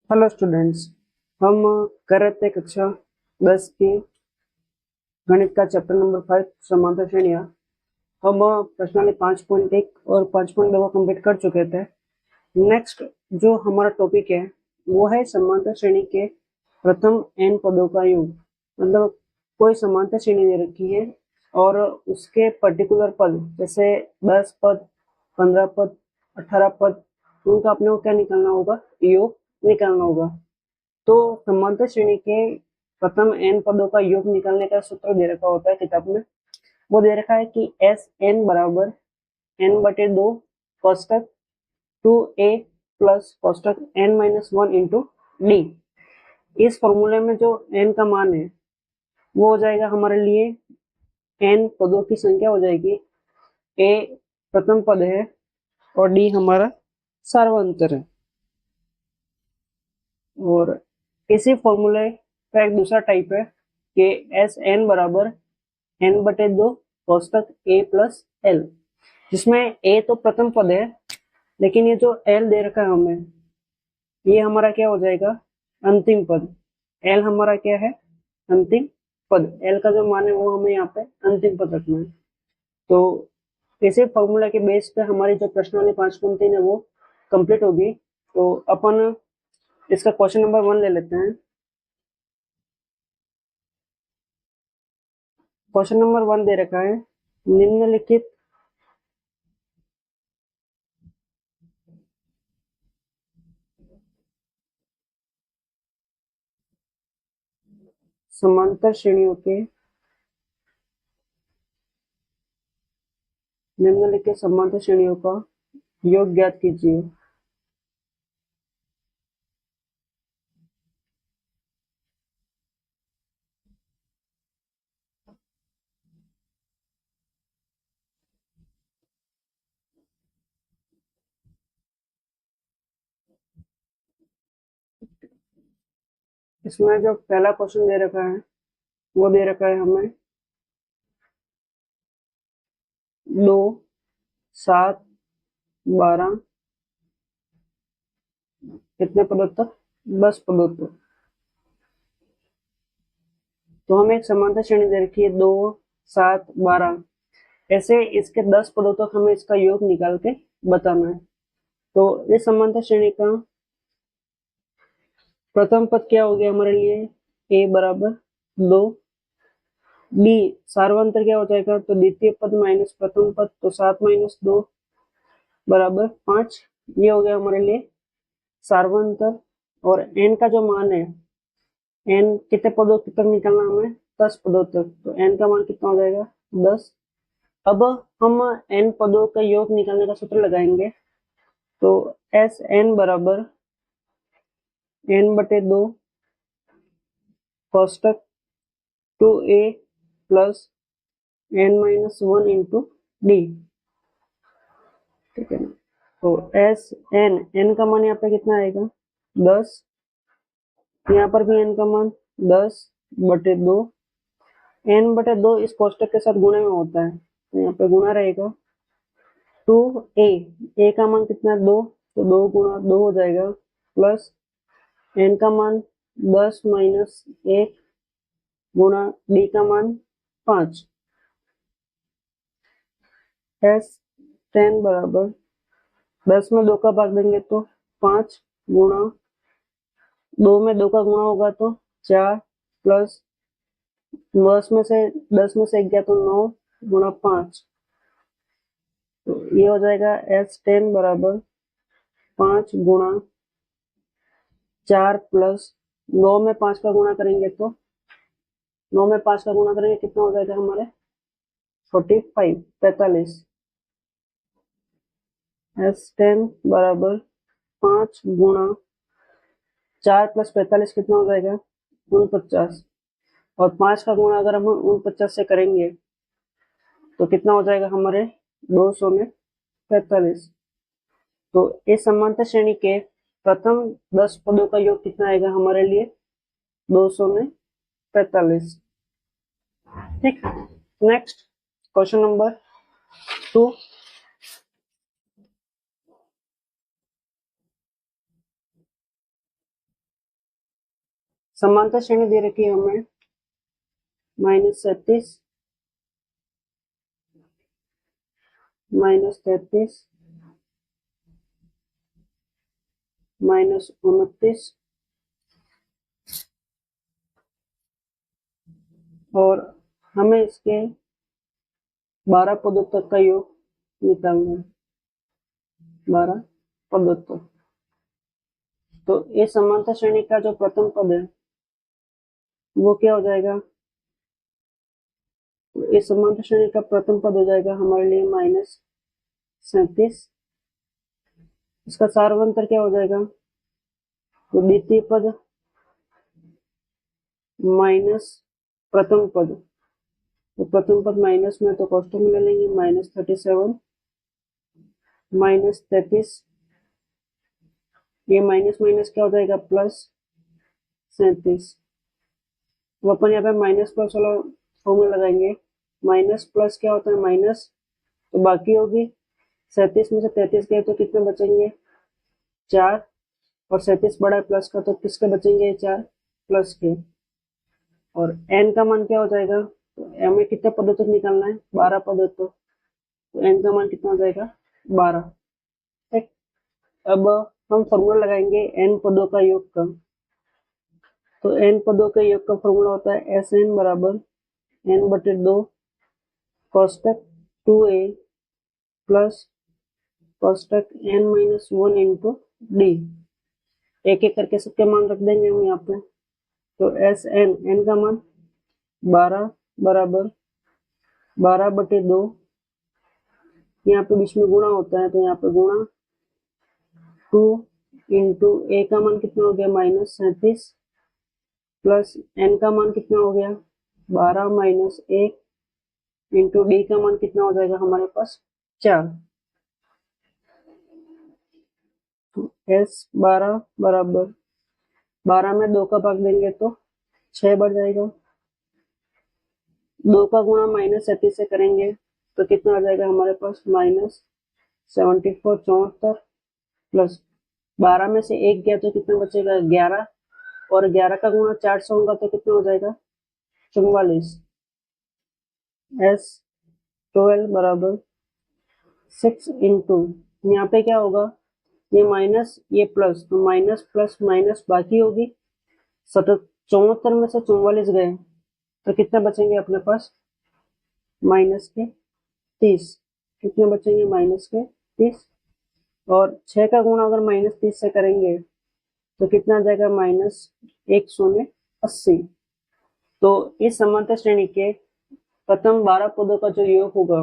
Hello students, हम कर रहे थे कक्षा 10 की गणित का चैप्टर नंबर 5 समांतर श्रेणियां। हम प्रश्नावली 5.1 और 5.2 को कंप्लीट कर चुके थे। नेक्स्ट जो हमारा टॉपिक है वो है समांतर श्रेणी के प्रथम n पदों का योग। मतलब कोई समांतर श्रेणी दे रखी है और उसके पर्टिकुलर पद जैसे 10 पद, 15 पद, 18 पद, उनका अपने को क्या निकालना होगा, योग निकालना होगा। तो समांतर श्रेणी के प्रथम n पदों का योग निकालने का सूत्र दे रखा होता है किताब में। वो दे रखा है कि एस एन बराबर n/2 कोष्टक 2a प्लस कोष्टक n-1 इंटू डी। इस फॉर्मूले में जो n का मान है वो हो जाएगा हमारे लिए n पदों की संख्या हो जाएगी। a प्रथम पद है और d हमारा सार्वंतर है। और इसी फॉर्मूले का एक दूसरा टाइप है कि एस एन बराबर n/2 कोष्टक a प्लस एल, जिसमें a तो प्रथम पद है लेकिन ये जो l दे रखा है हमें, ये हमारा क्या हो जाएगा, अंतिम पद। l हमारा क्या है, अंतिम पद। l का जो मान है वो हमें यहाँ पे अंतिम पद रखना है। तो इसी फॉर्मूला के बेस पे हमारी जो प्रश्नावली 5.3 है वो कंप्लीट होगी। तो अपन इसका क्वेश्चन नंबर 1 ले लेते हैं। क्वेश्चन नंबर 1 दे रखा है, निम्नलिखित समांतर श्रेणियों के निम्नलिखित समांतर श्रेणियों का योग ज्ञात कीजिए। इसमें जो पहला क्वेश्चन दे रखा है वो दे रखा है हमें 2, 7, 12 कितने पदों तक, 10 पदों तक। तो हमें एक समांतर श्रेणी दे रखी है 2, 7, 12, ऐसे इसके 10 पदों तक हमें इसका योग निकाल के बताना है। तो इस समांतर श्रेणी का प्रथम पद क्या हो गया हमारे लिए, a बराबर 2, b सार्वंतर क्या हो जाएगा, तो द्वितीय पद माइनस प्रथम पद, तो 7 - 2 बराबर 5। ये हो गया हमारे लिए सार्वंतर। और n का जो मान है, n कितने पदों तक निकालना हमें, 10 पदों तक। तो n का मान कितना हो जाएगा, 10। अब हम n पदों का योग निकालने का सूत्र लगाएंगे। तो एस n बराबर n/2 कोष्टक 2a plus n-1 into D. ठीक है ना। तो एस n का मान यहाँ पे कितना आएगा, 10। यहाँ पर भी n का मान 10/2। n/2 इस कोष्टक के साथ गुणे में होता है, तो यहाँ पे गुणा रहेगा। 2a का मान कितना है, 2, तो 2 × 2 हो जाएगा, प्लस n का मान 10 - 1 गुणा d का मान 5। एस 10 बराबर 10 में 2 का भाग देंगे तो 5 गुणा 2 में 2 का गुणा होगा तो 4, प्लस 10 में से 1 गया तो 9 गुणा 5। तो ये हो जाएगा S10 बराबर 5 गुणा 4 प्लस 9 में 5 का गुणा करेंगे तो 9 में 5 का गुणा करेंगे कितना हो जाएगा हमारे 45। S10 बराबर 5 गुणा 4 प्लस 45 कितना हो जाएगा 49। और 5 का गुणा अगर हम 49 से करेंगे तो कितना हो जाएगा हमारे 245। तो इस समांतर श्रेणी के प्रथम 10 पदों का योग कितना आएगा हमारे लिए, 245। ठीक। Next question number 2। समांतर श्रेणी दे रखी है हमें -37 -33 -29 और हमें इसके 12 पदों तक का योग निकालना है। 12 पदों तक। तो इस समांतर श्रेणी का जो प्रथम पद है वो क्या हो जाएगा? तो इस समांतर श्रेणी का प्रथम पद हो जाएगा हमारे लिए -37। इसका सार्वंतर क्या हो जाएगा? तो द्वितीय पद माइनस प्रथम पद। तो प्रथम पद माइनस में तो कोष्टक में ले लेंगे -37 -33। ये माइनस माइनस क्या हो जाएगा? +37। तो अपन यहाँ पे माइनस प्लस वाला फॉर्मूला लगाएंगे। माइनस प्लस क्या होता है? माइनस, तो बाकी होगी 37 में से 33 गए तो कितने बचेंगे? 4। और 37 बड़ा है प्लस का, तो किसके बचेंगे? 4 प्लस के। और n का मान क्या हो जाएगा? तो हमें कितने पदों तक निकालना है? 12 पदों तक। तो n का मान कितना हो जाएगा? 12। ठीक। अब हम फॉर्मूला लगाएंगे n पदों का योग का। तो n पदों के योग का फॉर्मूला होता है Sn बराबर n/2 कोष्टक 2a प्लस कोष्टक n-1 इंटू डी। एक एक करके सबके मान रख देंगे हम यहाँ पे। तो Sn, n का मान 12 बराबर 12/2। यहाँ पे बीच में गुणा होता है तो यहाँ पे गुणा 2 इंटू a का मान कितना हो गया? -37 प्लस n का मान कितना हो गया? 12 माइनस 1 इंटू डी का मान कितना हो जाएगा हमारे पास? 4। S12 बराबर 12 में 2 का भाग देंगे तो 6 बढ़ जाएगा। 2 का गुणा -37 से करेंगे तो कितना आ जाएगा हमारे पास? -74 74 प्लस 12 में से 1 गया तो कितना बचेगा? 11। और 11 का गुणा 4 से होगा तो कितना हो जाएगा? 44। S12 बराबर 6 इंटू, यहाँ पे क्या होगा? ये माइनस ये प्लस, तो माइनस प्लस माइनस बाकी होगी। 74 में से 44 गए तो कितने बचेंगे अपने पास? -30। कितने बचेंगे? -30। और 6 का गुणा अगर -30 से करेंगे तो कितना आ जाएगा? -180। तो इस समांतर श्रेणी के प्रथम 12 पदों का जो योग होगा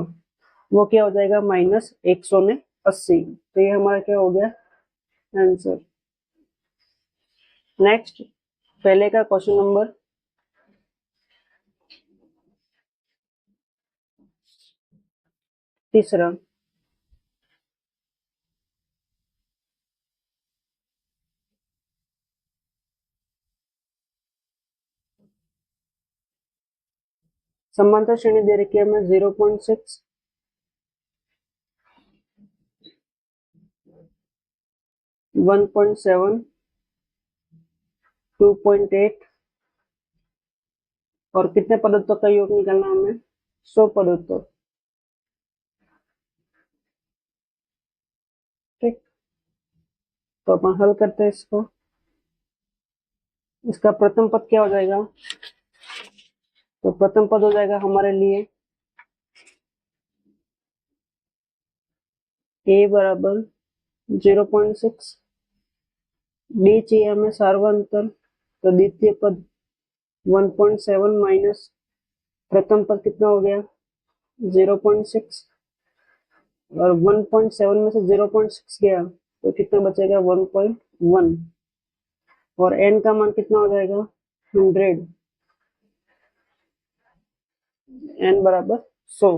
वो क्या हो जाएगा? -180। तो ये हमारा क्या हो गया? आंसर। नेक्स्ट, पहले का क्वेश्चन नंबर 3। समांतर श्रेणी दे रखी है हमें 0.6 1.7 2.8 और कितने पदों तक का योग निकालना हमें? 100 पदों तक। ठीक, तो अपन हल करते हैं इसको। इसका प्रथम पद क्या हो जाएगा? तो प्रथम पद हो जाएगा हमारे लिए a बराबर 0.6। डी चाहिए हमें सार्वंतर, तो द्वितीय पद 1.7 माइनस प्रथम पद कितना हो गया? 0.6। और 1.7 में से 0.6 गया तो कितना बचेगा? 1.1। और n का मान कितना हो जाएगा? 100। n बराबर 100।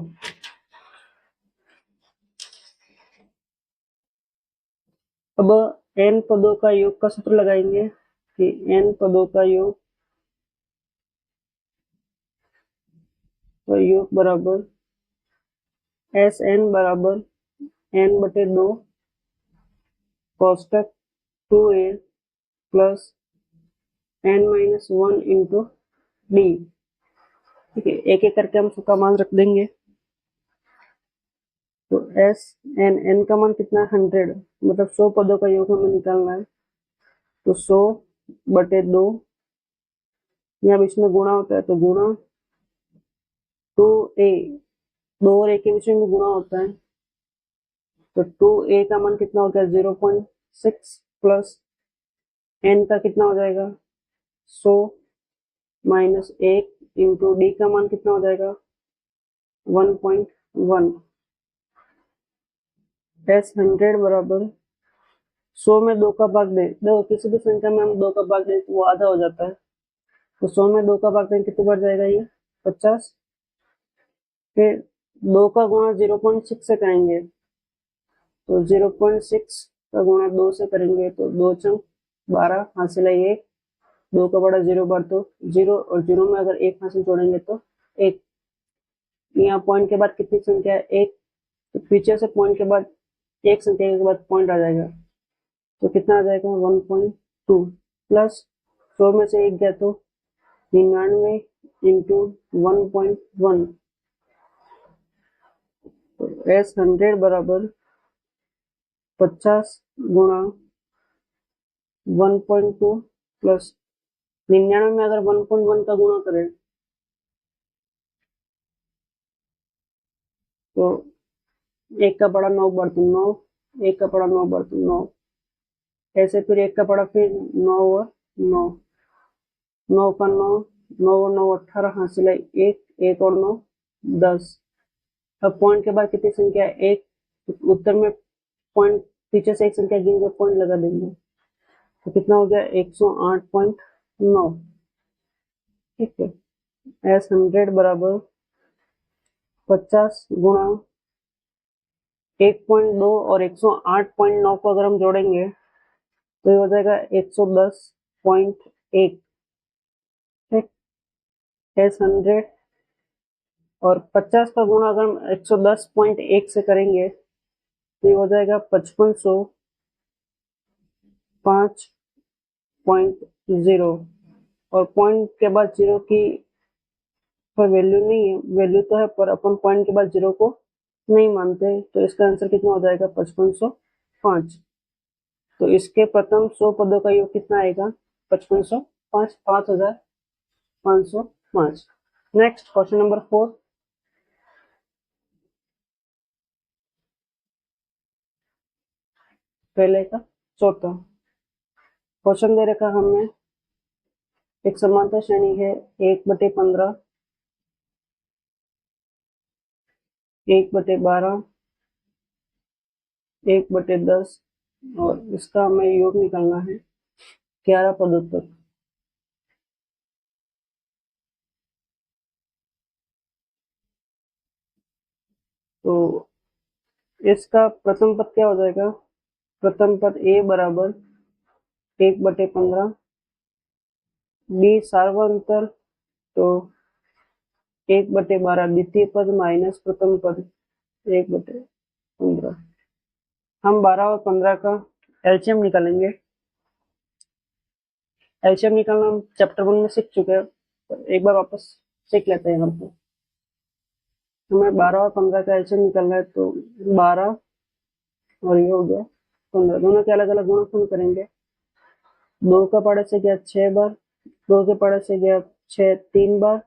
अब n पदों का योग का सूत्र लगाएंगे कि n पदों का योग बराबर Sn बराबर n/2 कोष्टक 2a plus n-1 into D. ठीक है, एक एक करके हम सबका मान रख देंगे। तो एस एन का मान कितना है 100, मतलब 100 पदों का योग हमें निकालना है। तो 100/2, यहाँ बीच में गुणा होता है तो गुणा 2a, 2 और 1 के बीच में गुणा होता है। तो 2a का मान कितना हो गया 0.6 प्लस n का कितना हो जाएगा 100 माइनस 1 इंटू डी का मान कितना हो जाएगा 1.1। एस 100 बराबर 100 में 2 का भाग दे, देखो किसी भी संख्या में हम 2 का भाग दे तो वो आधा हो जाता है। तो 100 में 2 का भाग दें कितने बढ़ जाएगा ये 50। फिर 2 का गुणा 0.6 से करेंगे, तो 0.6 का गुणा 2 से करेंगे तो 2 चंग 12 हासिल है 1, 2 का बड़ा 0 बार तो 0, और 0 में अगर 1 हासिल जोड़ेंगे तो 1। यहाँ पॉइंट के बाद कितनी संख्या है 1, तो पीछे से पॉइंट के बाद एक संख्या के बाद पॉइंट आ जाएगा, तो कितना आ जाएगा 1.2 प्लस 100 में से 1 गया तो 99 इंटू 1.1। तो एस 100 बराबर 50 गुणा 1.2 प्लस 99 में अगर 1.1 का गुणा करें तो 1 का बड़ा 9 बार तो 9, 1 का बड़ा 9 बार तो 9, ऐसे फिर 1 का बड़ा फिर 9 और 9, 9 का 9, 9 और 9 18 हासिल है 1, 1 और 9 10। अब पॉइंट के बाद कितनी संख्या है 1, उत्तर में पॉइंट पीछे से एक संख्या गिन के पॉइंट लगा देंगे, तो कितना हो गया 108.9। ठीक है, एस 100 बराबर 50 गुणा 1.2 और 108.9 को अगर हम जोड़ेंगे तो ये हो जाएगा 110.1। ठीक, एस 100 और 50 का गुणा अगर हम 110.1 से करेंगे तो ये हो जाएगा 5505.0, और पॉइंट के बाद 0 की पर वैल्यू नहीं है, वैल्यू तो है पर अपन पॉइंट के बाद 0 को नहीं मानते, तो इसका आंसर कितना हो जाएगा 5505। तो इसके प्रथम 100 पदों का योग कितना आएगा 5505, 5505। नेक्स्ट क्वेश्चन नंबर 4, पहले का चौथा क्वेश्चन दे रखा हमें, एक समांतर श्रेणी है 1/15, 1/12, 1/10 और इसका हमें योग निकालना है 11 पदों तक। तो इसका प्रथम पद क्या हो जाएगा, प्रथम पद a बराबर 1/15, b सार्वंतर तो 1/12, द्वितीय पद माइनस प्रथम पद 1/15। हम 12 और 15 का एलसीएम निकालेंगे। एलसीएम निकालना हम चैप्टर 1 में सीख चुके हैं, तो एक बार वापस सीख लेते हैं यहाँ पे। हमें 12 और 15 का एलसीएम निकालना है, तो 12 और ये हो गया 15, दोनों के अलग अलग गुणनफल करेंगे। 2 का पढ़े से गया 6 बार, 2 के पढ़े से गया 6 3 बार,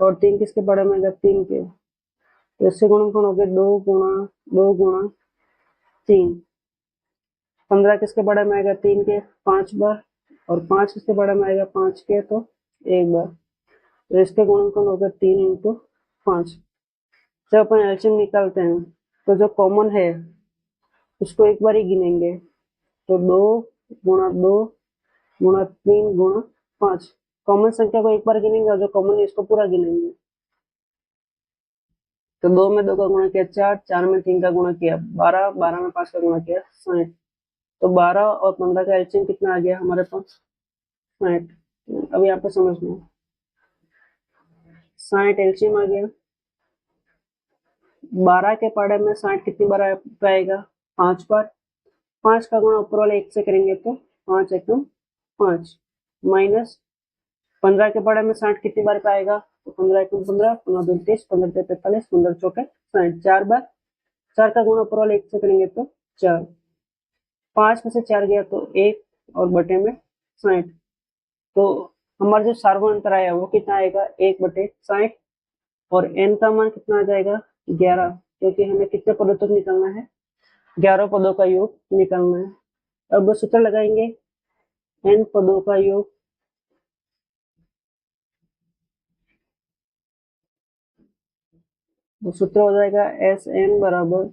और 3 किसके पढ़े में गया 3 के, तो इससे गुणनफल हो गया 2 गुणा 3। 15 किसके पढ़े में आएगा 3 के 5 बार, और 5 किसके पढ़े में आएगा 5 के तो 1 बार, तो इसके गुणनफल हो गया 3 इंटू 5। जब अपन एलसीएम निकालते हैं तो जो कॉमन है उसको एक बार ही गिनेंगे, तो 2 गुणा 2 गुणा 3 गुणा 5, कॉमन संख्या को एक बार गिनेंगे और जो कॉमन है इसको पूरा गिनेंगे। तो 2 में 2 का गुणा किया 4, 4 में 3 का गुणा किया 12, 12 में 5 का गुणा किया 60। तो 12 और 15 का एलसीएम कितना आ गया हमारे पास 60। अब यहाँ पे समझना, 60 एलसीएम आ गया। 12 के पढ़े में 60 कितनी बार आएगा 5 बार, 5 का गुणा ऊपर वाले 1 से करेंगे तो 5 एकम 5, माइनस 15 के पढ़े में 60 कितनी बार पे आएगा? तो 15 × 15, 15 × 30, 15 × 45, 15 × 60, 4 बार। 4 का गुणा ऊपर वाले 1 से करेंगे तो 4, 5 में से 4 गया तो 1 और बटे में 60। तो हमारा जो सार्वधातुक आया वो कितना आएगा? 1/60। और n का मान कितना आ जाएगा? 11, क्योंकि हमें कितने पदों तक निकालना है? 11 पदों का योग निकालना है। अब सूत्र लगाएंगे, n पदों का योग तो सूत्र हो जाएगा Sn बराबर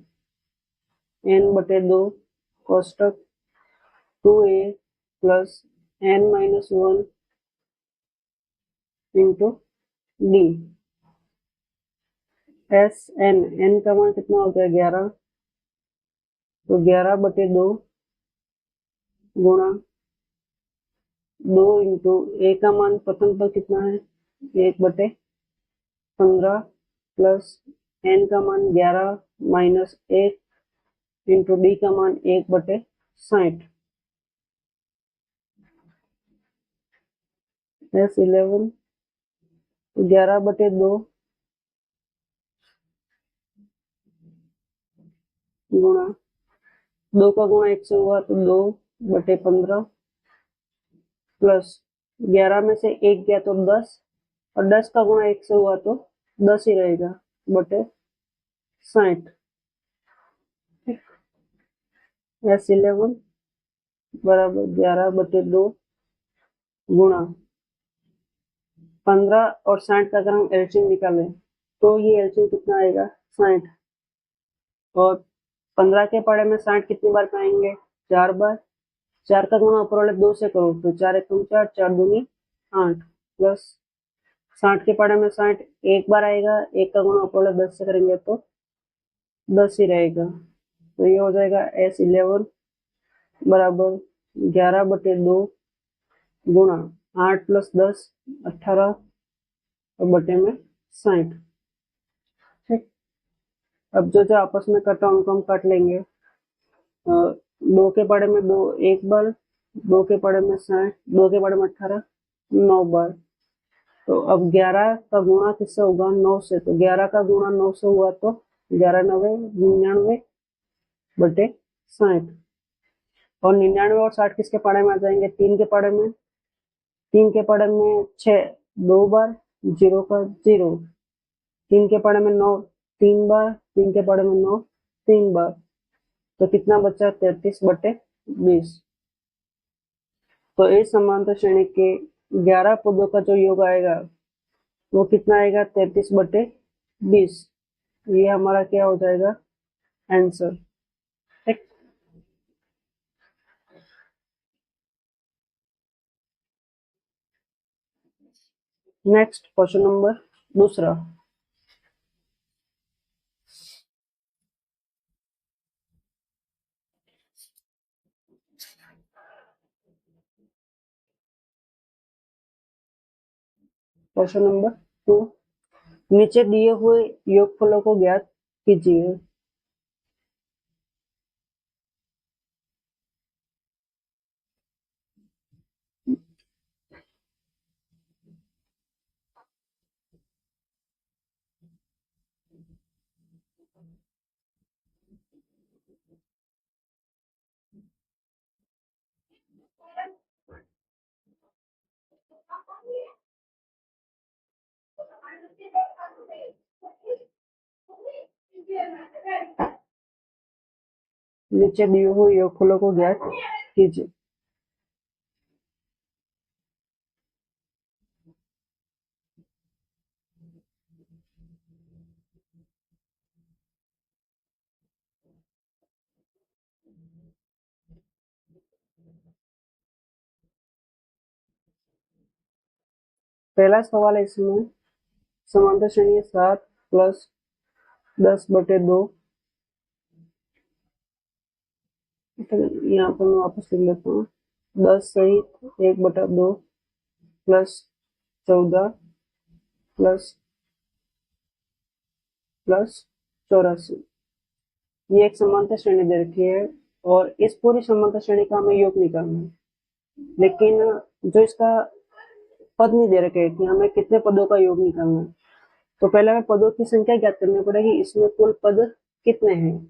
n/2 कोष्टक 2a plus n-1 into D. Sn, n का मान कितना हो गया? 11, तो 11/2 गुणा 2 इंटू a का मान प्रथम पर कितना है? 1/15 प्लस n का मान 11 माइनस 1 इंटू डी का मान 1/60। S11 11/2 गुणा 2 का गुणा 1 से हुआ तो 2/15 प्लस 11 में से 1 गया तो 10, और 10 का गुणा 1 से हुआ तो 10 ही रहेगा बटे 60। S11 बराबर 11/2 गुणा 15 और 60 का अगर हम एलसीएम निकालें तो ये एलसीएम कितना आएगा? 60। और 15 के पढ़े में 60 कितनी बार पाएंगे? 4 बार। 4 का गुणा ऊपर वाले 2 से करो तो 4 × 1 4, 4 दूनी 8 प्लस 60 के पढ़े में 60 एक बार आएगा, 1 का गुणा ऊपर वाले 10 से करेंगे तो 10 ही रहेगा। तो ये हो जाएगा S11 बराबर 11/2 गुणा 8 + 10 18 और बटे में 60। ठीक, अब जो जो आपस में कटा उनको हम काट लेंगे। 2 के पढ़े में 2 एक बार, 2 के पढ़े में 60, 2 के पढ़े में 18 9 बार। तो अब 11 का गुणा किससे होगा? 9 से। तो 11 का गुणा 9 से हुआ तो 11 × 9 99 बटे 60। और 99 और 60 किसके पढ़े में आ जाएंगे? 3 के पढ़े में। 3 के पढ़े में 6 2 बार, 0 का 0। 3 के पढ़े में 9 3 बार, 3 के पढ़े में 9 3 बार। तो कितना बचा? 33/20। तो इस समांतर श्रेणी के 11 पदों का जो योग आएगा वो कितना आएगा? 33/20। ये हमारा क्या हो जाएगा? आंसर। ठीक, नेक्स्ट क्वेश्चन नंबर दूसरा। क्वेश्चन नंबर 2, नीचे दिए हुए योगफलों को ज्ञात कीजिए। नीचे दिए हुए योगफलों को ज्ञात कीजिए। पहला सवाल है इसमें, समांतर श्रेणी 7 + 10/2। यहाँ पर मैं वापस लिख लेता हूँ। 10 सहित 1/2 प्लस 14 प्लस 84। ये एक समांतर श्रेणी दे रखी है और इस पूरी समांतर श्रेणी का हमें योग निकालना है। लेकिन जो इसका पद नहीं दे रखे कि हमें कितने पदों का योग निकालना है, तो पहले हमें पदों की संख्या ज्ञात करनी पड़ेगी, इसमें कुल पद कितने हैं।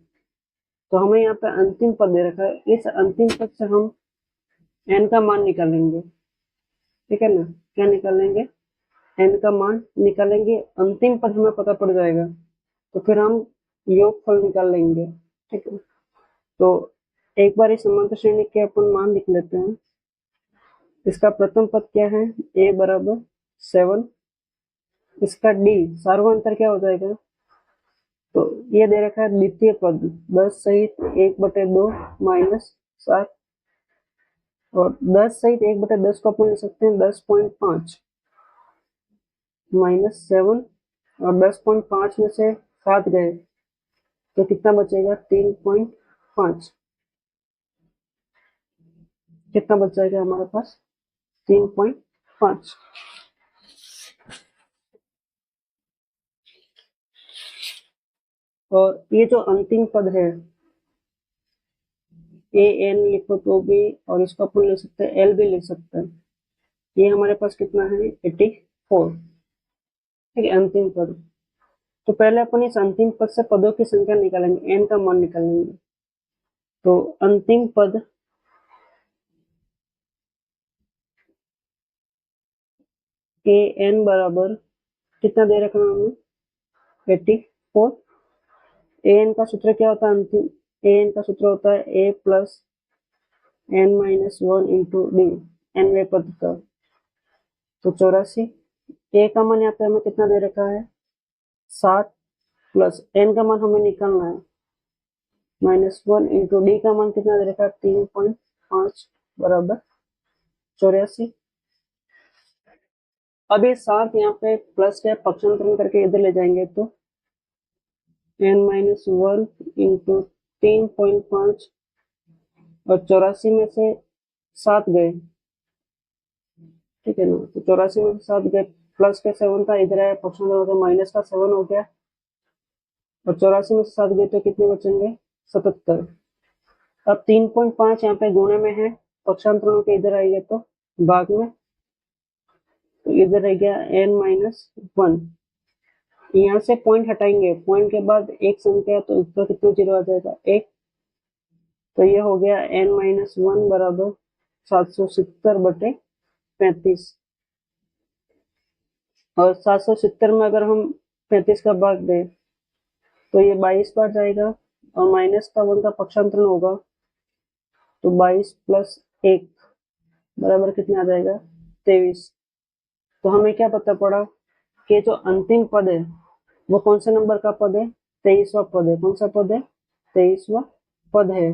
तो हमें यहाँ पे अंतिम पद दे रखा है, इस अंतिम पद से हम n का मान निकालेंगे, ठीक है ना। क्या निकालेंगे, n का मान निकालेंगे, अंतिम पद हमें पता पड़ जाएगा, तो फिर हम योगफल निकाल लेंगे, ठीक है। तो एक बार इस समांतर श्रेणी के अपन मान लिख लेते हैं। इसका प्रथम पद क्या है, a बराबर 7, इसका d सार्वंतर क्या हो जाएगा, तो ये दे रखा है द्वितीय पद 10 सहित 1/2 -7, और 10 सहित 1/10 को अपन ले सकते हैं 10.5 -7, और 10.5 में से 7 गए तो कितना बचेगा 3.5, कितना बच जाएगा हमारे पास 3.5। और ये जो अंतिम पद है ए एन लिखो तो भी, और इसको अपन ले सकते हैं एल भी लिख सकते हैं, ये हमारे पास कितना है 84, ठीक है, अंतिम पद। तो पहले अपन इस अंतिम पद से पदों की संख्या निकालेंगे, n का मान निकालेंगे। तो अंतिम पद ए एन बराबर कितना दे रखा है हमें 84। ए एन का सूत्र क्या होता है, अंतिम ए एन का सूत्र होता है ए प्लस n - 1 इंटू डी, nवें पद का, तो 84। ए का मान यहाँ पे हमें कितना दे रखा है 7, प्लस n का मान हमें निकालना है -1 इंटू डी का मान कितना दे रखा है 3.5 बराबर 84। अब ये 7 यहाँ पे प्लस का पक्षांतरण करके इधर ले जाएंगे तो n - 1 इंटू 3.5, और 84 में से 7 गए, ठीक है ना। तो 84 में से 7 गए, प्लस का 7 था, इधर आया पक्षांतरण हो गया, माइनस का 7 हो गया, और 84 में से 7 गए तो कितने बचेंगे 77। अब 3.5 यहाँ पे गुणे में है, पक्षांतरण के इधर आएंगे तो भाग में, तो इधर रह गया n - 1। यहाँ से पॉइंट हटाएंगे, पॉइंट के बाद एक संख्या, तो ऊपर कितने जीरो आ जाएगा 1, तो ये हो गया n - 1 बराबर 770/35, और 770 में अगर हम 35 का भाग दें तो ये 22 बार जाएगा, और माइनस का 1 का पक्षांतरण होगा, तो 22 प्लस 1 बराबर कितना आ जाएगा 23। तो हमें क्या पता पड़ा कि जो अंतिम पद है वो कौन से नंबर का पद है, 23वां पद है। कौन सा पद है, 23वां पद है।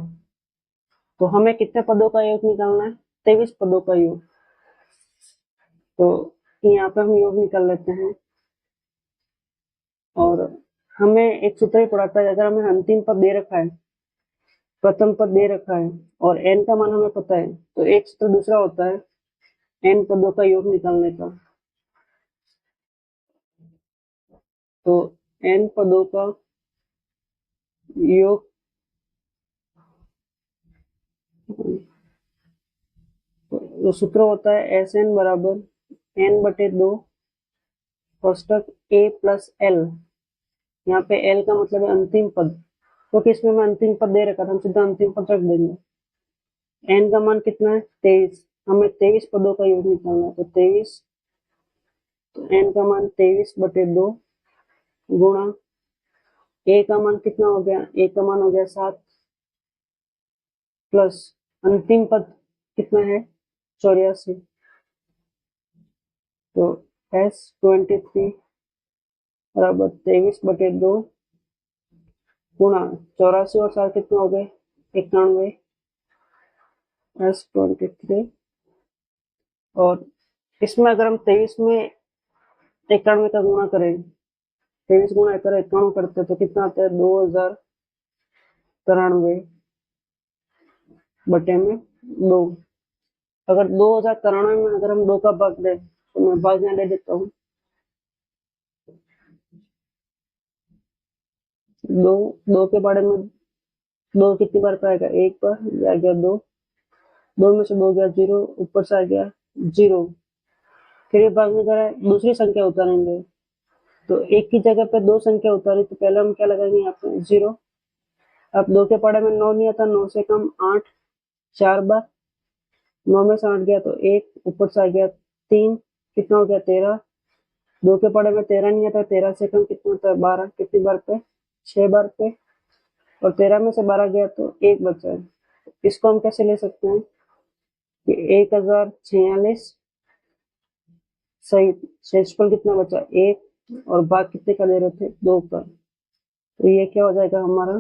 तो हमें कितने पदों का योग निकालना है, 23 पदों का योग। तो यहाँ पे हम योग निकाल लेते हैं, और हमें एक सूत्र ही पढ़ाता है, अगर हमें अंतिम पद दे रखा है, प्रथम पद दे रखा है, और n का मान हमें पता है, तो एक सूत्र दूसरा होता है n पदों का योग निकालने का। तो n पदों का योग तो सूत्र होता है Sn बराबर n/2 कोष्टक a प्लस l। यहाँ पे l का मतलब है अंतिम पद, क्योंकि इसमें मैं अंतिम पद दे रखा था, हम सीधा अंतिम पद रख देंगे। n का मान कितना है 23, हमें 23 पदों का योग निकालना है, तो 23, तो n का मान 23/2 गुणा a का मान कितना हो गया, a का मान हो गया 7, प्लस अंतिम पद कितना है 84, तो S23 बराबर 23/2 गुणा 84 और 7 कितने हो गए 91, S23। और इसमें अगर हम 23 में 91 का गुणा करें, 23 गुणा 91 करते तो कितना आता है 2093/2। अगर 2093 में अगर हम 2 का भाग दें तो मैं भाग यहाँ दे देता हूँ, 2 के बारे में 2 कितनी बार पाएगा, एक बार, ये आ गया 2, 2 में से 2 गया 0, ऊपर से आ गया 0। फिर ये भाग में जरा दूसरी संख्या उतारेंगे, तो एक की जगह पे दो संख्या उतारी, तो पहले हम क्या लगाएंगे यहाँ पे 0। अब 2 के पढ़े में 9 नहीं आता, 9 से कम 8 4 बार, 9 में से 8 गया तो 1, ऊपर से आ गया 3, कितना हो गया 13। 2 के पढ़े में 13 नहीं आता, 13 से कम कितना होता है 12, कितनी बार पे 6 बार पे, और 13 में से 12 गया तो 1 बचा है। इसको हम कैसे ले सकते हैं कि 1046 सही शेषफल कितना बचा 1, और भाग कितने का दे रहे थे 2 का, तो ये क्या हो जाएगा हमारा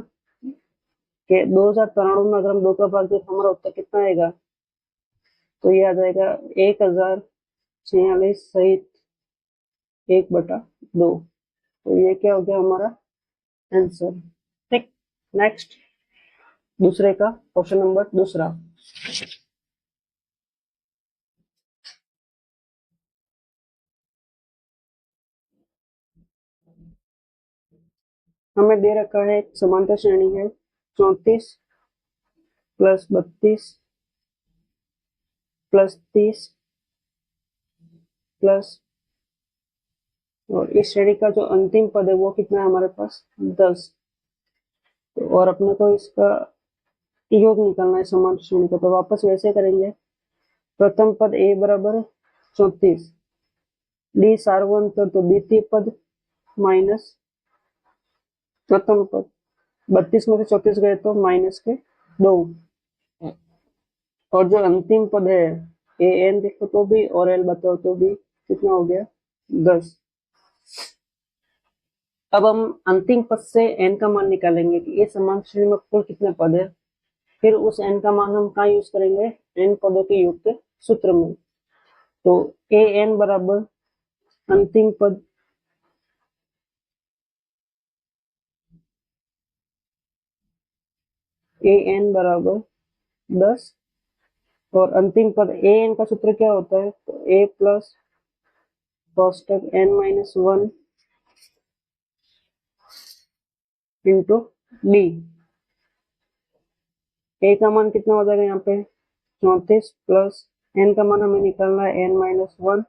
कि 2093 में अगर हम 2 का भाग दें तो हमारा उत्तर कितना आएगा, तो ये आ जाएगा 1046 सहित 1/2। तो ये क्या हो गया हमारा आंसर। ठीक, नेक्स्ट दूसरे का क्वेश्चन नंबर दूसरा। हमें दे रखा है एक समांतर श्रेणी है 34 प्लस 32 प्लस 30 प्लस, और इस श्रेणी का जो अंतिम पद है वो कितना है हमारे पास 10। तो और अपने को इसका योग निकालना है समांतर श्रेणी का, तो वापस वैसे करेंगे। प्रथम पद a बराबर 34, डी सार्वंतर तो द्वितीय पद माइनस प्रथम पद, 32 में से 34 गए तो माइनस के 2, और जो अंतिम पद है ए एन देखो तो भी और एल बताओ तो भी कितना हो गया 10। अब हम अंतिम पद से एन का मान निकालेंगे कि ये समांतर श्रेणी में कुल कितने पद है, फिर उस एन का मान हम कहाँ यूज करेंगे, एन पदों के योग के सूत्र में। तो ए एन बराबर अंतिम पद ए एन बराबर 10, और अंतिम पद ए एन का सूत्र क्या होता है, तो ए प्लस कोष्टक N minus 1 into D. A का मान कितना हो जाएगा यहाँ पे 34 प्लस एन का मान हमें निकालना है एन माइनस 1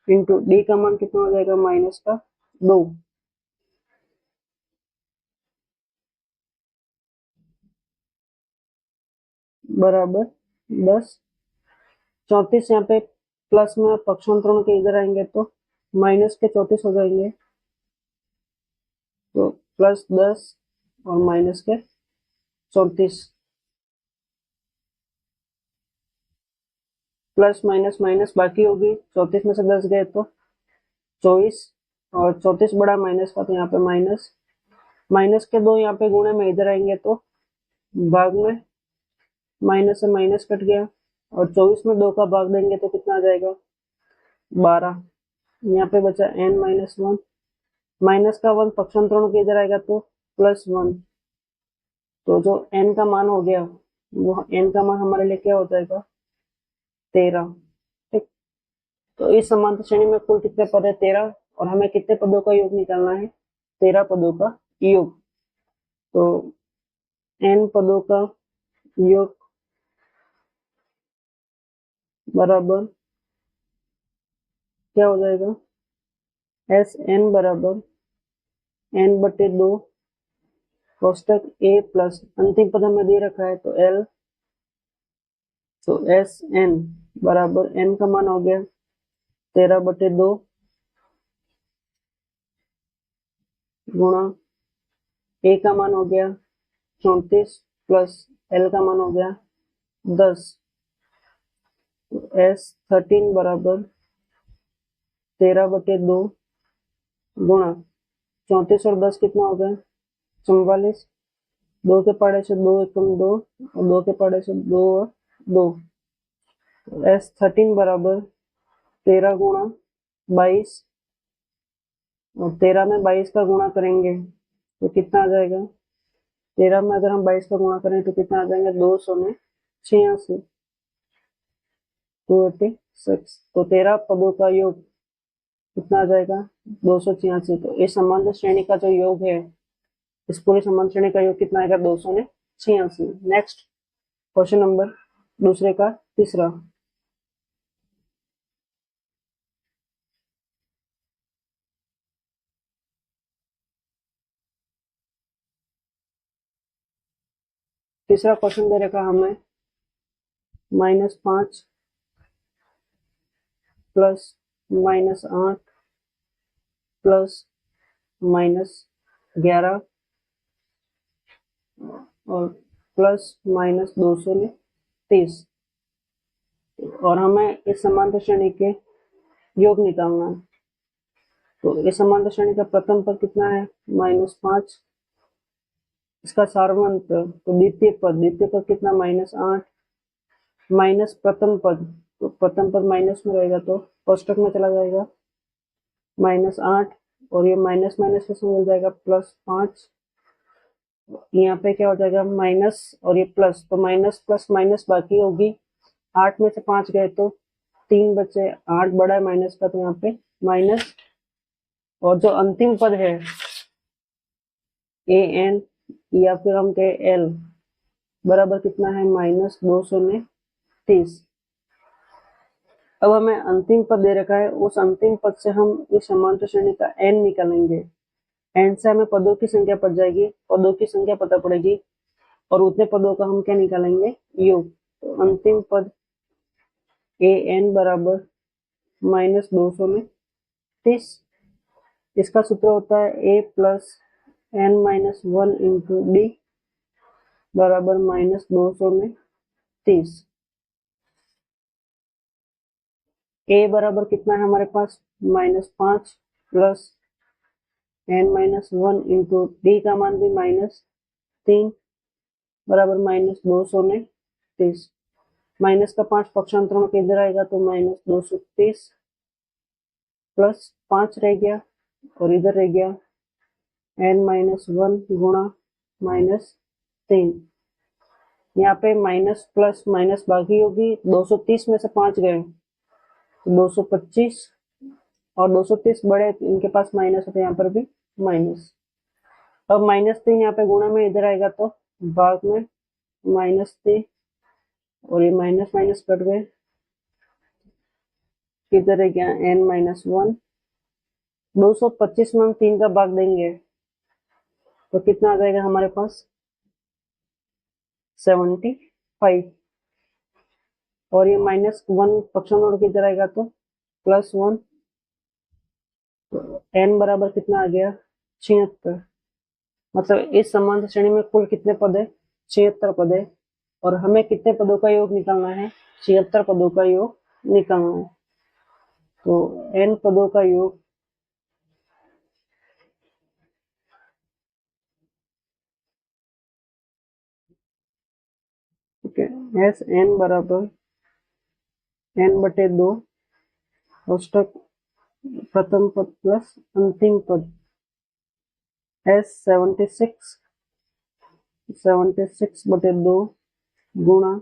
इंटू डी का मान कितना हो जाएगा माइनस का 2, बराबर 10। 34 यहाँ पे प्लस में पक्षांतरण के इधर आएंगे तो माइनस के 34 हो जाएंगे, तो प्लस 10 और माइनस के 34, प्लस माइनस माइनस बाकी होगी, 34 में से 10 गए तो 24, और 34 बड़ा माइनस का, तो यहाँ पे माइनस, माइनस के 2 यहाँ पे गुणे में इधर आएंगे तो भाग में माइनस से माइनस कट गया, और 24 में 2 का भाग देंगे तो कितना आ जाएगा 12। यहाँ पे बचा एन माइनस 1, माइनस का 1 पक्षांतरण के इधर आएगा तो प्लस 1, तो जो एन का मान हो गया वो एन का मान हमारे लिए क्या हो जाएगा 13। ठीक, तो इस समांतर श्रेणी में कुल कितने पद है 13, और हमें कितने पदों का योग निकालना है 13 पदों का योग। तो एन पदों का योग बराबर क्या हो जाएगा, एस एन बराबर n/2 कोष्टक ए प्लस अंतिम पद हमें दे रखा है तो एल, तो एस एन बराबर एन का मान हो गया 13/2 गुणा ए का मान हो गया 34 प्लस एल का मान हो गया 10, तो एस 13 बराबर 13/2 गुणा 34 और 10 कितना हो गया 44, 2 के पढ़े से 2 एकम 2, और 2 के पढ़े से 2 और 2, तो एस 13 बराबर 13 गुणा 22, और 13 में 22 का गुणा करेंगे तो कितना आ जाएगा, 13 में अगर हम 22 का गुणा करें तो कितना आ जाएंगे 200 में 86, 286, तो 13 पदों का योग कितना आ जाएगा 286। तो इस संबंध श्रेणी का जो योग है, इस पूरी संबंध श्रेणी का योग कितना आएगा 286। नेक्स्ट क्वेश्चन नंबर दूसरे का तीसरा। तीसरा क्वेश्चन दे रखा हमें -5 प्लस -8 प्लस -11 और प्लस -230 और हमें इस समांतर श्रेणी के योग निकालना है। तो इस समांतर श्रेणी का प्रथम पद कितना है? -5। इसका सार्वंत तो द्वितीय पद कितना? -8 माइनस प्रथम पद, तो प्रथम पद माइनस में रहेगा तो कोष्टक में चला जाएगा -8 और ये माइनस माइनस कैसे मिल जाएगा? +5। यहाँ पे क्या हो जाएगा? माइनस और ये प्लस, तो माइनस प्लस माइनस बाकी होगी। 8 में से 5 गए तो 3 बचे, 8 बड़ा है माइनस का, तो यहाँ पे माइनस। और जो अंतिम पद है an या फिर हम कहे l बराबर कितना है? -230। अब हमें अंतिम पद दे रखा है, उस अंतिम पद से हम इस समांतर श्रेणी का n निकालेंगे। n से हमें पदों की संख्या पड़ जाएगी, पदों की संख्या पता पड़ेगी और उतने पदों का हम क्या निकालेंगे? योग। तो अंतिम पद an बराबर -230। इसका सूत्र होता है a plus n-1 into D बराबर -230। a बराबर कितना है हमारे पास? -5 प्लस n-1 इंटू डी का मान भी -3 बराबर -230। माइनस का 5 पक्षांतरों में किधर आएगा? तो -230 प्लस 5 रह गया और इधर रह गया n-1 गुणा -3। यहाँ पे माइनस प्लस माइनस बाकी होगी। 230 में से 5 गए तो 225 और 230 बड़े, इनके पास माइनस है तो यहाँ पर भी माइनस। अब -3 यहाँ पे गुणा में इधर आएगा तो भाग में -3 और ये माइनस माइनस कट गए, इधर है क्या? n-1। 225 में हम 3 का भाग देंगे तो कितना आ जाएगा हमारे पास? 75 और ये -1 पक्षांतर किधर आएगा तो +1। तो n बराबर कितना आ गया? 76। मतलब इस समांतर श्रेणी में कुल कितने पद है? 76 पद है और हमें कितने पदों का योग निकालना है? 76 पदों का योग निकालना है। तो n पदों का योग एस n बराबर n/2 कोष्टक प्रथम पद प्लस अंतिम पद S 76/2 गुणा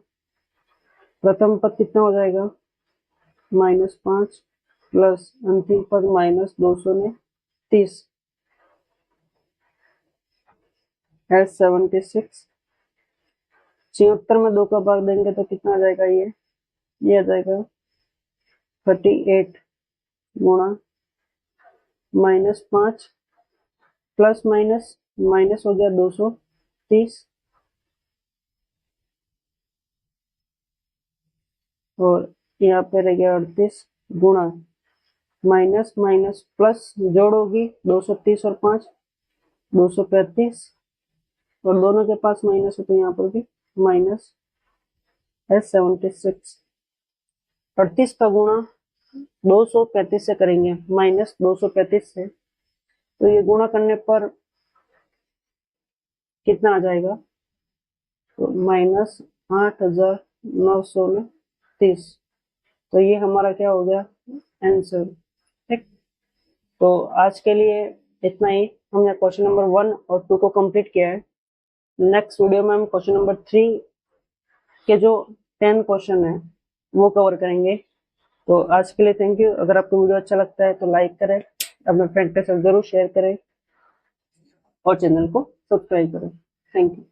प्रथम पद कितना हो जाएगा? -5 प्लस अंतिम पद -230। S 76 76 में 2 का भाग देंगे तो कितना आ जाएगा? ये आ जाएगा 38 गुणा -5 प्लस माइनस माइनस हो गया 230 और यहाँ पे रह गया 38 गुणा माइनस माइनस प्लस जोड़ोगी 230 और 5 235 और दोनों के पास माइनस है तो यहाँ पर भी माइनस। S 76 38 का गुणा 235 से करेंगे, -235 से, तो ये गुणा करने पर कितना आ जाएगा? तो -8930। तो ये हमारा क्या हो गया? आंसर। ठीक, तो आज के लिए इतना ही। हमने क्वेश्चन नंबर 1 और 2 को कंप्लीट किया है। नेक्स्ट वीडियो में हम क्वेश्चन नंबर 3 के जो 10 क्वेश्चन है वो कवर करेंगे। तो आज के लिए थैंक यू। अगर आपको वीडियो अच्छा लगता है तो लाइक करें, अपने फ्रेंड के साथ जरूर शेयर करें और चैनल को सब्सक्राइब करें। Thank you.